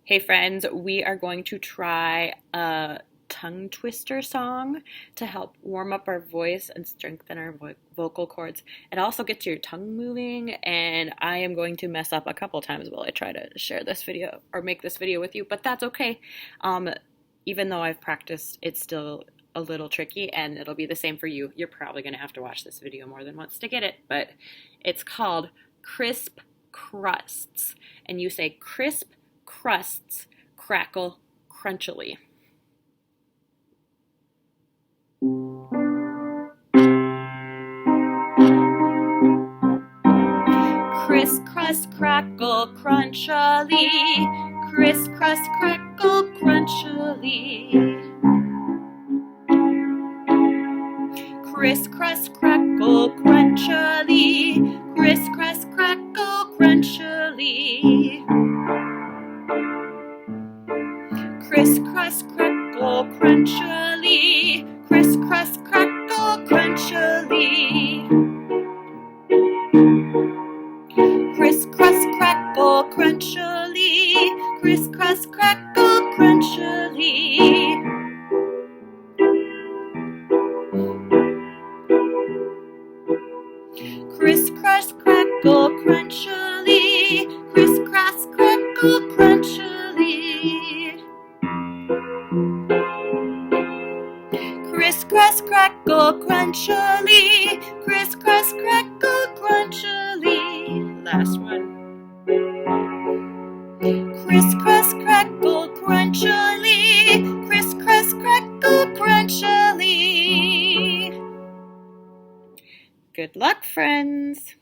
Hey friends, we are going to try a tongue twister song to help warm up our voice and strengthen our vocal cords. It also gets your tongue moving, and I am going to mess up a couple times while I try to share this video or make this video with you, but that's okay. Um, Even though I've practiced, it's still a little tricky, and it'll be the same for you. You're probably going to have to watch this video more than once to get it, but it's called Crisp Crusts, and you say crisp crusts crackle crunchily. Criss crust crackle crunchily, criss crust crackle crunchily. Criss crust crackle crunchily, criss crust crackle crunchily. Criss crust crackle crunchily, criss crust crackle crunchily. Criss crust crackle crunchily, criss crust crackle crunchily. Criss crust crackle crunchily, criss crust crackle crunchily. Criss crust crackle crunchily, criss crust crackle crunchily. Last one. Criss crust crackle crunchily, criss crust crackle crunchily. Good luck, friends!